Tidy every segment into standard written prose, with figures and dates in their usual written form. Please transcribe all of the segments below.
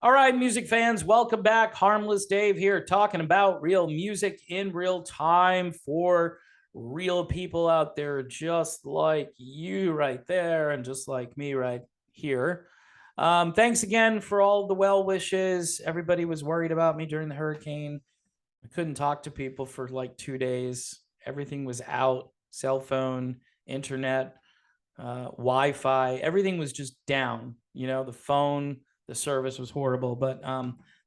All right, music fans, welcome back. Harmless Dave here, talking about real music in real time for real people out there, just like you right there, and just like me right here. Thanks again for all the well wishes. Everybody was worried about me during the hurricane. I couldn't talk to people for like 2 days. Everything was out, cell phone, internet, Wi-Fi, everything was just down. The phone, the service was horrible. But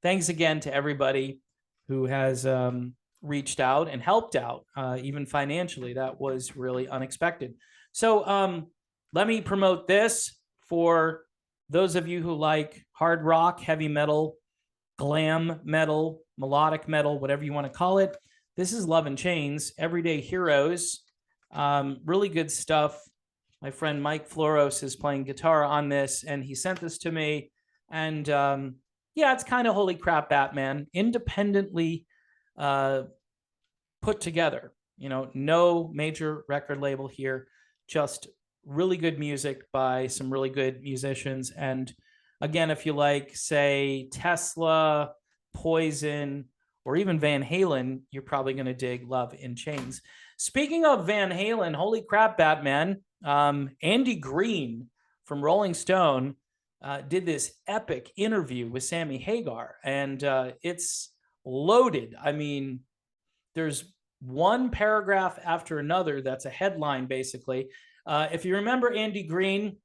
thanks again to everybody who has reached out and helped out, even financially. That was really unexpected. So let me promote this for those of you who like hard rock, heavy metal, glam metal, melodic metal, whatever you want to call it. This is Love and Chains, Everyday Heroes. Really good stuff. My friend Mike Floros is playing guitar on this, and he sent this to me. And yeah, it's kind of holy crap Batman, independently put together. No major record label here, just really good music by some really good musicians. And again, if you like, say, Tesla, Poison, or even Van Halen, you're probably going to dig Love in Chains. Speaking of Van Halen, holy crap, Batman, Andy Green from Rolling Stone did this epic interview with Sammy Hagar, and it's loaded. I mean, there's one paragraph after another that's a headline, basically. If you remember Andy Green,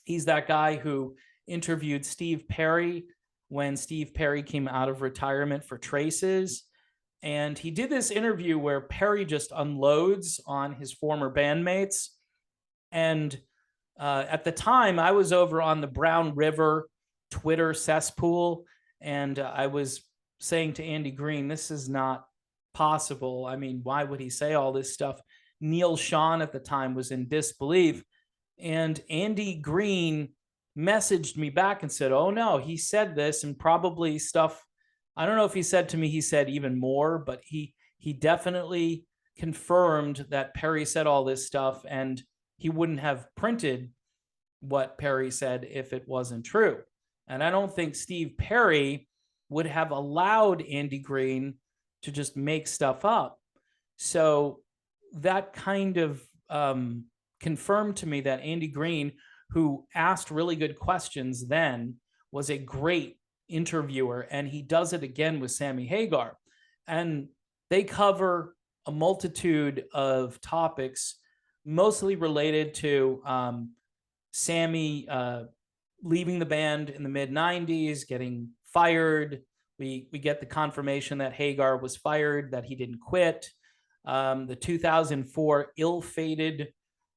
he's that guy who interviewed Steve Perry when Steve Perry came out of retirement for Traces. And he did this interview where Perry just unloads on his former bandmates. And at the time, I was over on the Brown River Twitter cesspool, and I was saying to Andy Green, this is not possible. I mean, why would he say all this stuff? Neil Sean at the time was in disbelief. And Andy Green messaged me back and said, oh, no, he said this, and probably stuff. I don't know if he said to me, he said even more, but he definitely confirmed that Perry said all this stuff, and he wouldn't have printed what Perry said if it wasn't true. And I don't think Steve Perry would have allowed Andy Green to just make stuff up. So that kind of confirmed to me that Andy Green, who asked really good questions then, was a great interviewer, and he does it again with Sammy Hagar. And they cover a multitude of topics, mostly related to Sammy leaving the band in the mid-90s, getting fired. We get the confirmation that Hagar was fired, that he didn't quit. The 2004 ill-fated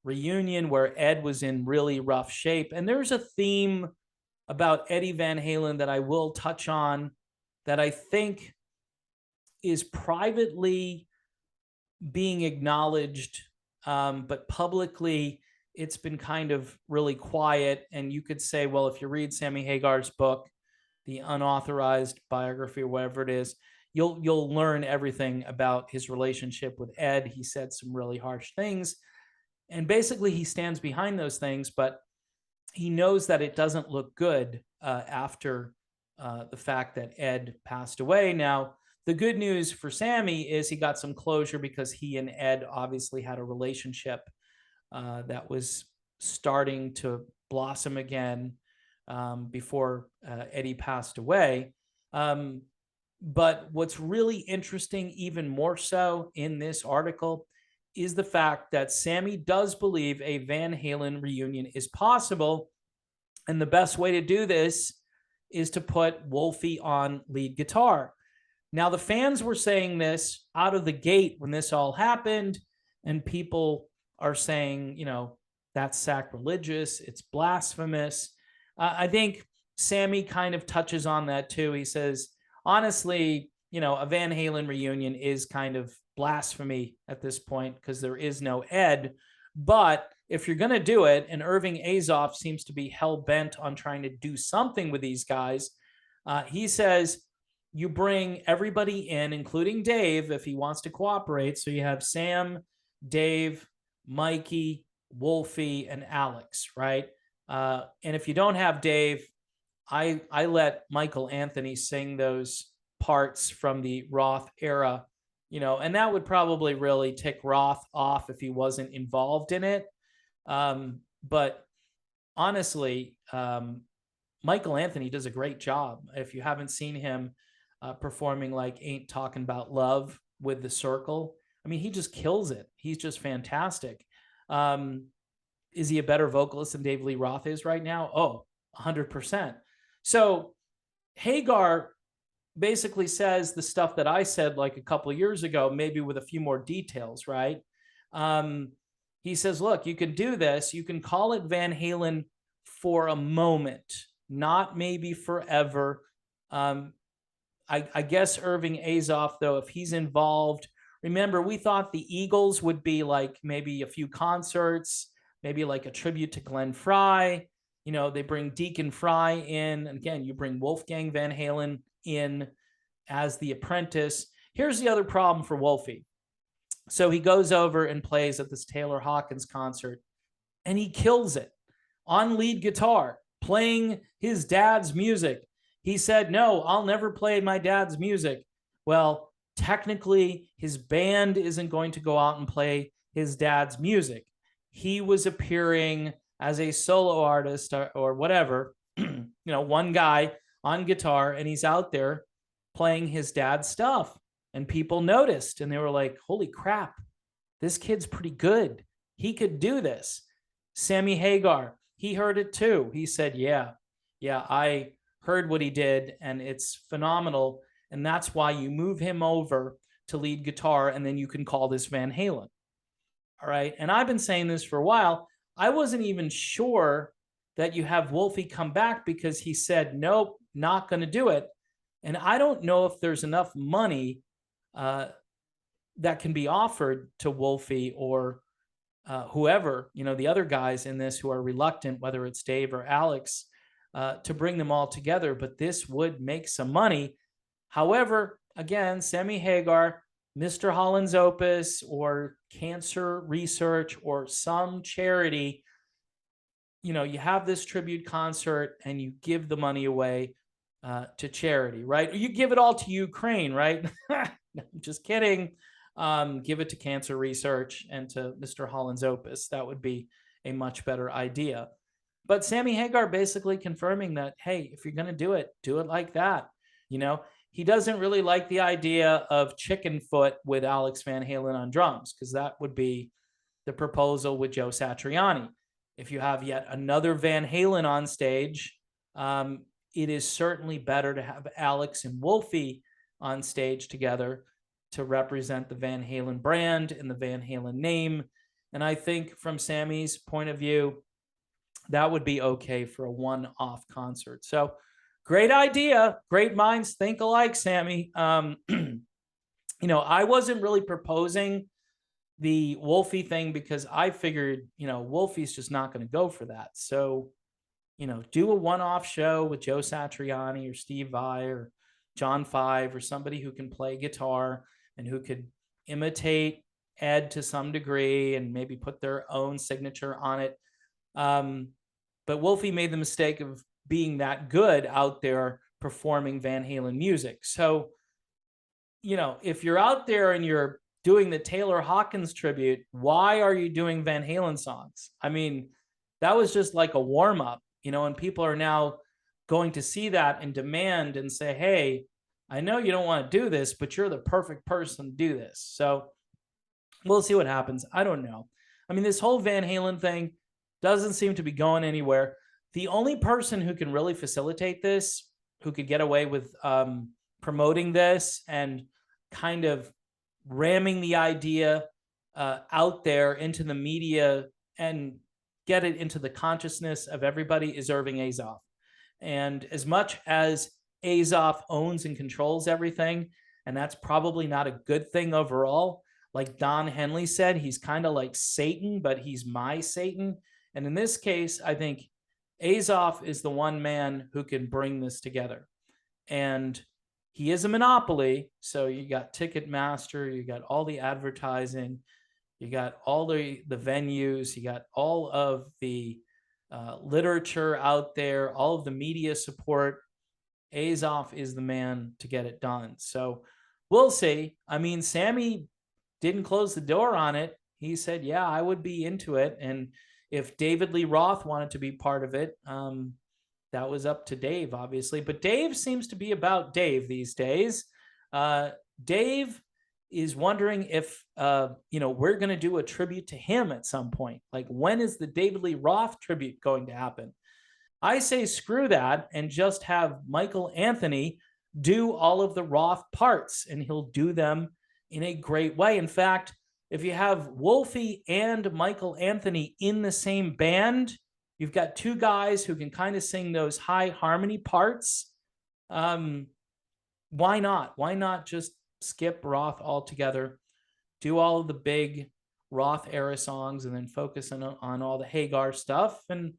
reunion where Ed was in really rough shape. And there's a theme about Eddie Van Halen that I will touch on that I think is privately being acknowledged, but publicly it's been kind of really quiet. And you could say, well, if you read Sammy Hagar's book, the unauthorized biography or whatever it is, you'll learn everything about his relationship with Ed. He said some really harsh things, and basically he stands behind those things, but he knows that it doesn't look good after the fact that Ed passed away. Now, the good news for Sammy is he got some closure because he and Ed obviously had a relationship that was starting to blossom again before Eddie passed away. But what's really interesting, even more so in this article, is the fact that Sammy does believe a Van Halen reunion is possible. And the best way to do this is to put Wolfie on lead guitar. Now, the fans were saying this out of the gate when this all happened, and people are saying, that's sacrilegious, it's blasphemous. I think Sammy kind of touches on that too. He says, honestly, a Van Halen reunion is kind of blasphemy at this point because there is no Ed. But if you're going to do it, and Irving Azoff seems to be hell-bent on trying to do something with these guys, he says you bring everybody in, including Dave, if he wants to cooperate. So you have Sam, Dave, Mikey, Wolfie, and Alex, right? And if you don't have Dave, I let Michael Anthony sing those parts from the Roth era, and that would probably really tick Roth off if he wasn't involved in it. But honestly, Michael Anthony does a great job. If you haven't seen him performing like Ain't Talking About Love with the Circle, I mean, he just kills it. He's just fantastic. Is he a better vocalist than Dave Lee Roth is right now? Oh, 100%. So Hagar basically says the stuff that I said like a couple of years ago, maybe with a few more details, right? He says, look, you can do this. You can call it Van Halen for a moment, not maybe forever. I guess Irving Azoff, though, if he's involved, remember, we thought the Eagles would be like maybe a few concerts, maybe like a tribute to Glenn Frey. They bring Deacon Frey in. And again, you bring Wolfgang Van Halen in as the apprentice. Here's the other problem for Wolfie. So he goes over and plays at this Taylor Hawkins concert, and he kills it on lead guitar, playing his dad's music. He said, no, I'll never play my dad's music. Well, technically, his band isn't going to go out and play his dad's music. He was appearing as a solo artist or whatever, one guy on guitar, and he's out there playing his dad's stuff. And people noticed, and they were like, holy crap, this kid's pretty good. He could do this. Sammy Hagar, he heard it too. He said, yeah, I heard what he did, and it's phenomenal. And that's why you move him over to lead guitar, and then you can call this Van Halen. All right. And I've been saying this for a while. I wasn't even sure that you have Wolfie come back because he said, nope, not going to do it. And I don't know if there's enough money that can be offered to Wolfie or whoever, the other guys in this who are reluctant, whether it's Dave or Alex, to bring them all together. But this would make some money. However, again, Sammy Hagar, Mr. Holland's Opus, or cancer research, or some charity, you have this tribute concert and you give the money away to charity, right? Or you give it all to Ukraine, right? Just kidding. Give it to cancer research and to Mr. Holland's Opus. That would be a much better idea. But Sammy Hagar basically confirming that, hey, if you're going to do it like that. He doesn't really like the idea of Chicken Foot with Alex Van Halen on drums, because that would be the proposal with Joe Satriani. If you have yet another Van Halen on stage, it is certainly better to have Alex and Wolfie on stage together to represent the Van Halen brand and the Van Halen name. And I think from Sammy's point of view, that would be okay for a one-off concert. So great idea. Great minds think alike, Sammy. I wasn't really proposing the Wolfie thing because I figured, Wolfie's just not going to go for that. So, do a one-off show with Joe Satriani or Steve Vai or John Five or somebody who can play guitar and who could imitate Ed to some degree and maybe put their own signature on it. But Wolfie made the mistake of being that good out there performing Van Halen music. So, if you're out there and you're doing the Taylor Hawkins tribute, why are you doing Van Halen songs? I mean, that was just like a warm-up, and people are now going to see that and demand and say, hey, I know you don't want to do this, but you're the perfect person to do this. So we'll see what happens. I don't know. I mean, this whole Van Halen thing doesn't seem to be going anywhere. The only person who can really facilitate this, who could get away with promoting this and kind of ramming the idea out there into the media and get it into the consciousness of everybody, is Irving Azoff. And as much as Azoff owns and controls everything, and that's probably not a good thing overall, like Don Henley said, he's kind of like Satan, but he's my Satan. And in this case, I think Azoff is the one man who can bring this together. And he is a monopoly. So you got Ticketmaster, you got all the advertising, you got all the venues, you got all of the literature out there, all of the media support. Azoff is the man to get it done. So we'll see. I mean, Sammy didn't close the door on it. He said, "Yeah, I would be into it." And if David Lee Roth wanted to be part of it, that was up to Dave, obviously. But Dave seems to be about Dave these days. Dave is wondering if we're going to do a tribute to him at some point. Like, when is the David Lee Roth tribute going to happen? I say screw that and just have Michael Anthony do all of the Roth parts, and he'll do them in a great way. In fact, if you have Wolfie and Michael Anthony in the same band, you've got two guys who can kind of sing those high harmony parts. Why not? Why not just skip Roth altogether, do all of the big Roth era songs, and then focus on all the Hagar stuff? And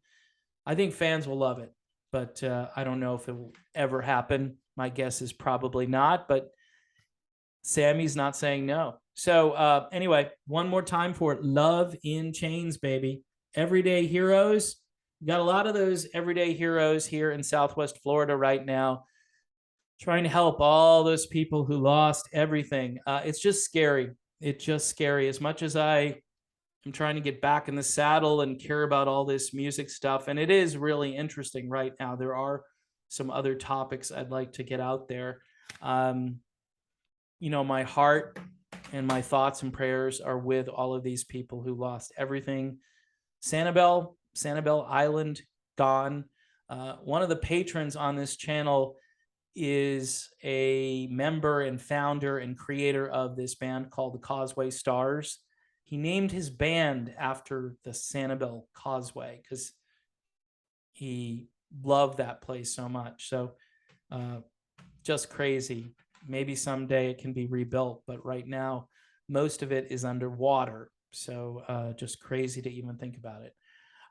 I think fans will love it, but I don't know if it will ever happen. My guess is probably not, but Sammy's not saying no. So anyway, one more time for Love in Chains, baby. Everyday heroes. We got a lot of those everyday heroes here in Southwest Florida right now, trying to help all those people who lost everything. It's just scary. It's just scary. As much as I'm trying to get back in the saddle and care about all this music stuff, and it is really interesting right now. There are some other topics I'd like to get out there. My heart and my thoughts and prayers are with all of these people who lost everything. Sanibel Island, gone. One of the patrons on this channel is a member and founder and creator of this band called the Causeway Stars. He named his band after the Sanibel Causeway because he loved that place so much. So just crazy. Maybe someday it can be rebuilt, but right now most of it is underwater. So just crazy to even think about it.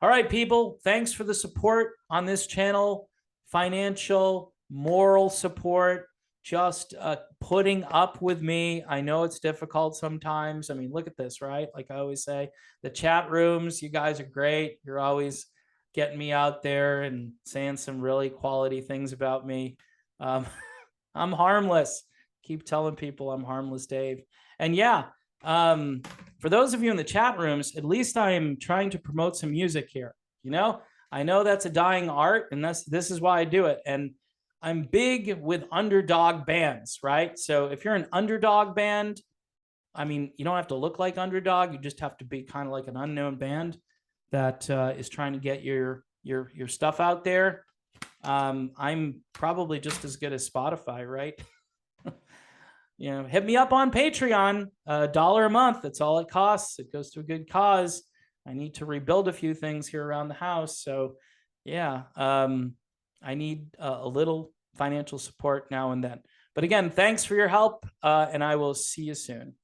All right, people, thanks for the support on this channel. Financial, moral support, just putting up with me. I know it's difficult sometimes. I mean, look at this, right? Like I always say, the chat rooms, you guys are great. You're always getting me out there and saying some really quality things about me. I'm harmless. Keep telling people I'm harmless, Dave. And yeah, for those of you in the chat rooms, at least I'm trying to promote some music here. I know that's a dying art, and this is why I do it. And I'm big with underdog bands, right? So if you're an underdog band, I mean, you don't have to look like underdog. You just have to be kind of like an unknown band that is trying to get your stuff out there. I'm probably just as good as Spotify, right? Hit me up on Patreon, $1 a month. That's all it costs. It goes to a good cause. I need to rebuild a few things here around the house. So yeah, I need a little financial support now and then. But again, thanks for your help, and I will see you soon.